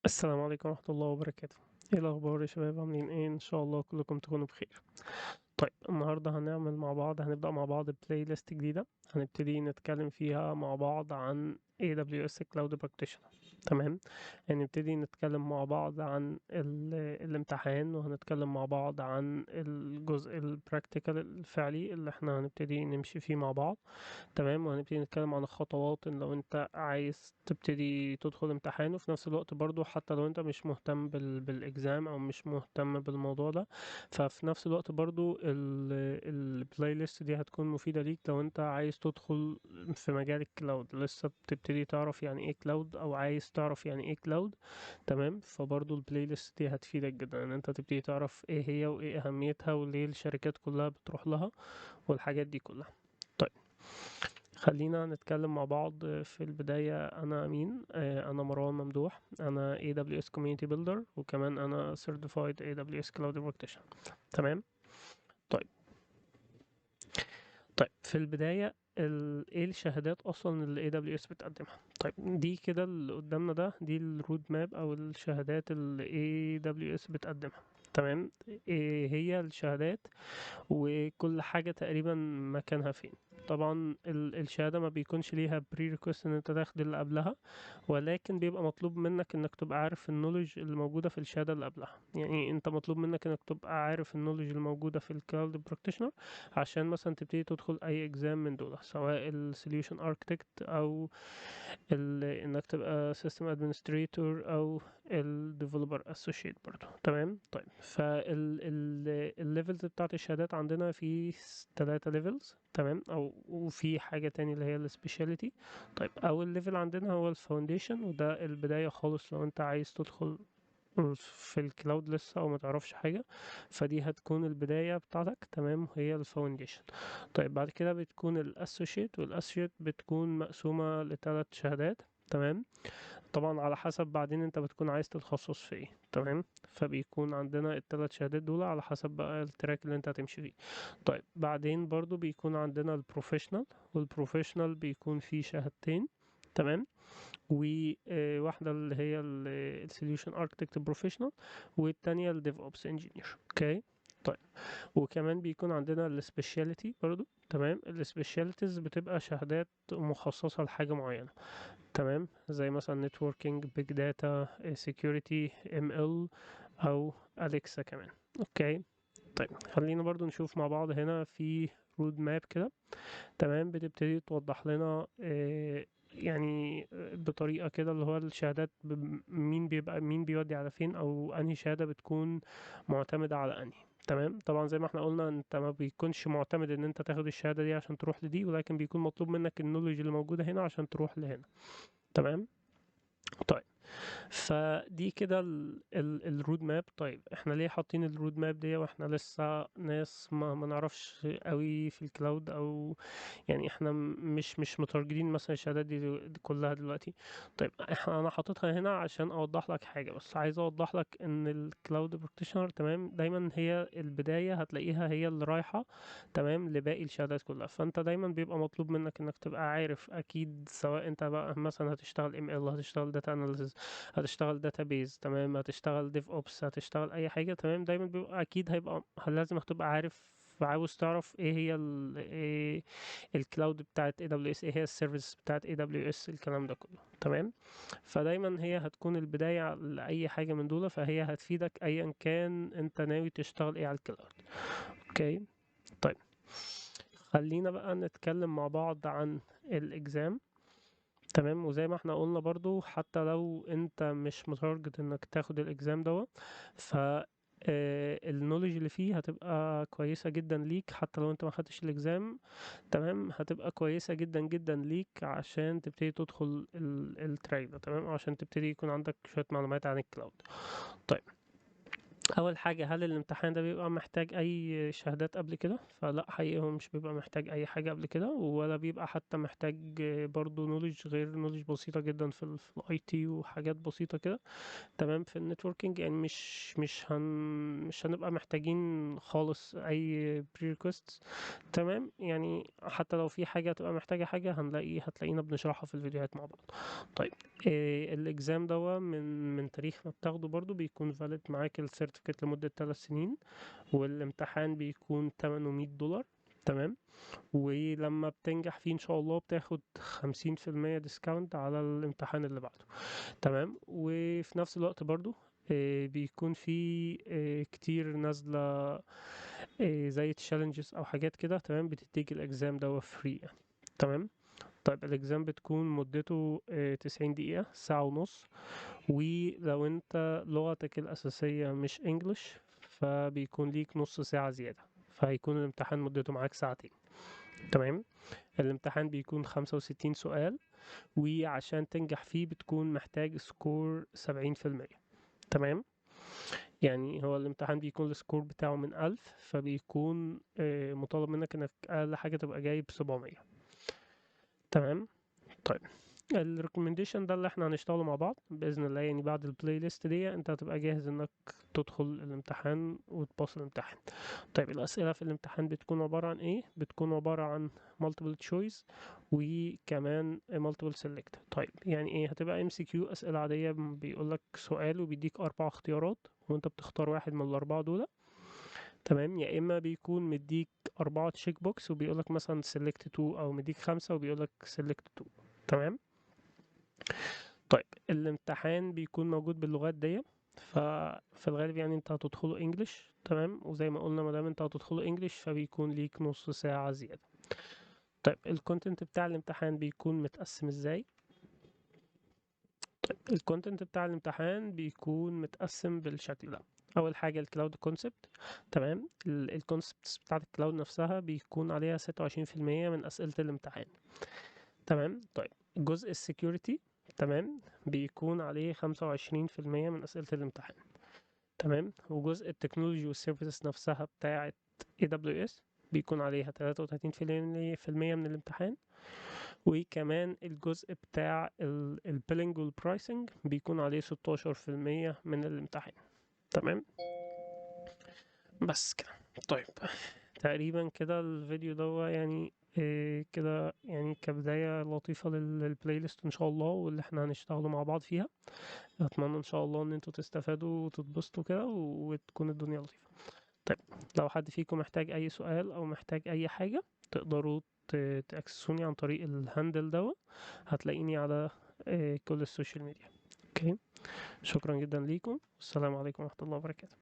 السلام عليكم ورحمة الله وبركاته. ايه الأخبار يا شباب؟ عاملين ايه؟ ان شاء الله كلكم تكونوا بخير. طيب النهاردة هنبدأ مع بعض بلاي ليست جديدة. هنبتدي نتكلم فيها مع بعض عن AWS Cloud Practitioner. تمام. هنبتدي نتكلم مع بعض عن الامتحان، وهنتكلم مع بعض عن الجزء البراكتيكال الفعلي اللي احنا هنبتدي نمشي فيه مع بعض. تمام. وهنبتدي نتكلم عن الخطوات إن لو انت عايز تبتدي تدخل امتحان، وفي نفس الوقت برضو حتى لو انت مش مهتم بالاكزام او مش مهتم بالموضوع ده، ففي نفس الوقت برضو البلاي ليست دي هتكون مفيدة ليك لو انت عايز تدخل في مجال الكلاود، لسه بتبتدي تعرف يعني ايه كلاود او عايز تعرف يعني ايه كلاود. تمام. فبرضو البلاي ليست دي هتفيدك جدا ان انت تبتدي تعرف ايه هي وايه اهميتها وليه الشركات كلها بتروح لها والحاجات دي كلها. طيب، خلينا نتكلم مع بعض. في البداية أنا مين؟ أنا مروان ممدوح، أنا AWS Community Builder، وكمان أنا Certified AWS Cloud Practitioner. تمام. طيب. في البداية ايه الشهادات اصلا اللي AWS بتقدمها؟ طيب، دي كده اللي قدامنا دي الرود ماب او الشهادات اللي AWS بتقدمها. تمام. ايه هي الشهادات وكل حاجة تقريبا مكانها فين؟ طبعا الشهادة ما بيكونش ليها prerequisite ان انت تاخد اللي قبلها، ولكن بيبقى مطلوب منك انك تبقى عارف النولج اللي موجودة في الشهادة اللي قبلها. يعني انت مطلوب منك انك تبقى عارف النولج اللي موجودة في الكلاود براكتيشنر عشان مثلا تبتدي تدخل اي اكزام من دول، سواء السوليوشن اركتكت او انك تبقى سيستم ادمنستريتور او الديفلوبر اسوشيت برضو. تمام. طيب، الليفلز بتاعت الشهادات عندنا في 3 ليفلز. تمام. او وفي حاجة تاني اللي هي السبيشاليتي. طيب، اول ليفل عندنا هو الفاونديشن، وده البداية خالص لو انت عايز تدخل في الكلاود لسه او ما تعرفش حاجة، فدي هتكون البداية بتاعتك. تمام. هي الفاونديشن. طيب، بعد كده بتكون الاسوشيت، والاسوشيت بتكون مقسومة ل3 شهادات. تمام. طبعا على حسب بعدين انت بتكون عايز تتخصص في ايه. تمام. فبيكون عندنا ال3 شهادات دول على حسب بقى التراك اللي انت هتمشي فيه. طيب، بعدين برضو بيكون عندنا البروفيشنال، والبروفيشنال بيكون فيه شهادتين. تمام. وواحدة اللي هي السوليوشن اركتكت بروفيشنال، والتانية الديف اوبس انجينير. اوكي. طيب، وكمان بيكون عندنا السبيشاليتي برضو. تمام. السبيشاليتيز بتبقى شهادات مخصصة لحاجة معينة. تمام. زي مثلا نتوركينج، بيج داتا، سيكيورتي، ML، او أليكسا كمان. اوكي. طيب، خلينا برضو نشوف مع بعض هنا في رود ماب كده. تمام. بتبتدي توضح لنا يعني بطريقة كده اللي هو الشهادات مين بيودي على فين، او انهي شهادة بتكون معتمدة على انهي. تمام. طبعا زي ما احنا قلنا انت ما بيكونش معتمد ان انت تاخد الشهادة دي عشان تروح لدي، ولكن بيكون مطلوب منك النولج اللي موجودة هنا عشان تروح لهنا. تمام. طيب، فدي كده الرود ماب. طيب، احنا ليه حاطين الرود ماب دي واحنا لسه ناس ما نعرفش قوي في الكلاود، او يعني احنا مش متارجتين مثلا الشهادات دي كلها دلوقتي. طيب، انا حاططها هنا عشان اوضح لك حاجة، بس عايز اوضح لك ان الكلاود براكتيشنر تمام دايما هي البداية، هتلاقيها هي اللي رايحة تمام لباقي الشهادات كلها. فانت دايما بيبقى مطلوب منك انك تبقى عارف اكيد، سواء انت بقى مثلا هتشتغل ML، هتشتغل داتا اناليسز، هتشتغل داتابيز، تمام، هتشتغل ديف اوبس، هتشتغل اي حاجه. تمام. دايما بيبقى اكيد هيبقى لازم هتبقى عارف، عاوز تعرف ايه هي ايه الكلاود بتاعت AWS، ايه هي السيرفيس بتاعت AWS، الكلام ده كله. تمام. فدايما هي هتكون البدايه لاي حاجه من دول، فهي هتفيدك ايا كان انت ناوي تشتغل ايه على الكلاود. اوكي. طيب، خلينا بقى نتكلم مع بعض عن الاكزام. تمام. وزي ما احنا قلنا برضو، حتى لو انت مش متارجت انك تاخد الاكزام ف النولج اللي فيه هتبقى كويسة جدا ليك حتى لو انت ما خدتش الاكزام. تمام. هتبقى كويسة جدا جدا ليك عشان تبتدي تدخل التراك ده. تمام. عشان تبتدي يكون عندك شوية معلومات عن الكلاود. طيب، اول حاجه، هل الامتحان ده بيبقى محتاج اي شهادات قبل كده؟ فلا، حقيقي هو مش بيبقى محتاج اي حاجه قبل كده، ولا بيبقى حتى محتاج برضو نولج غير نولج بسيطه جدا في الاي تي وحاجات بسيطه كده. تمام. في النتوركينج يعني مش هنبقى محتاجين خالص اي prerequisites. تمام. يعني حتى لو في حاجه هتبقى محتاجه حاجه، هتلاقينا بنشرحها في الفيديوهات مع بعض. طيب، الاكزام ده من تاريخ ما بتاخده برضو بيكون فالid معاك السيرتيفيكت لمدة 3 سنين، والامتحان بيكون تمنه $100. تمام. ولما بتنجح فيه ان شاء الله بتاخد 50% ديسكاونت على الامتحان اللي بعده. تمام. وفي نفس الوقت برضو بيكون في كتير نازلة زي تشالنجز او حاجات كده. تمام. بتديك الاكزام ده فري يعني. تمام. طيب، الاكزام بتكون مدته 90 دقيقة، ساعة ونص. ولو انت لغتك الأساسية مش انجلش، فبيكون ليك نص ساعة زيادة، فهيكون الامتحان مدته معاك ساعتين. تمام. الامتحان بيكون 65 سؤال، وعشان تنجح فيه بتكون محتاج سكور 70%. تمام. يعني هو الامتحان بيكون السكور بتاعه من 1000، فبيكون مطالب منك انك أقل حاجة تبقى جايب 700. تمام. طيب، الريكومنديشن ده اللي احنا هنشتغله مع بعض باذن الله. يعني بعد البلاي ليست دي انت هتبقى جاهز انك تدخل الامتحان وتباص الامتحان. طيب، الاسئله في الامتحان بتكون عباره عن ايه؟ بتكون عباره عن multiple choice وكمان multiple select. طيب، يعني ايه؟ هتبقى MCQ، اسئله عاديه، بيقولك سؤال وبيديك 4 اختيارات وانت بتختار واحد من الاربعه دول. تمام. يا اما بيكون مديك 4 تشيك بوكس وبيقولك مثلا select 2، او مديك 5 وبيقولك select 2. تمام. طيب، الامتحان بيكون موجود باللغات دي، ففي الغالب يعني انت هتدخله انجليش. تمام. وزي ما قلنا، مادام انت هتدخله انجليش فبيكون ليك نص ساعة زيادة. طيب، الكونتنت بتاع الامتحان بيكون متقسم ازاي؟ طيب، الكونتنت بتاع الامتحان بيكون متقسم بالشكل ده. اول حاجة الكلاود كونسبت. تمام. الكونسبتس بتاعت الكلاود نفسها بيكون عليها 26% من اسئلة الامتحان. تمام. طيب، جزء السكيورتي، تمام، بيكون عليه 25% من أسئلة الامتحان. تمام. وجزء التكنولوجي والسيرفيسز نفسها بتاعة AWS بيكون عليها 33% من الامتحان. وكمان الجزء بتاع البيلينج والبرايسنج بيكون عليه 16% من الامتحان. تمام. بس كده. طيب، تقريبا كده الفيديو ده يعني كده يعني كبداية لطيفة للبلاي ليست ان شاء الله، واللي احنا هنشتغلوا مع بعض فيها. اتمنى ان شاء الله ان انتوا تستفادوا وتتبسطوا كده وتكون الدنيا لطيفة. طيب، لو حد فيكم محتاج اي سؤال او محتاج اي حاجة، تقدروا تاكسسوني عن طريق الهاندل ده. هتلاقيني على كل السوشيال ميديا. اوكي. شكرا جدا ليكم. السلام عليكم ورحمة الله وبركاته.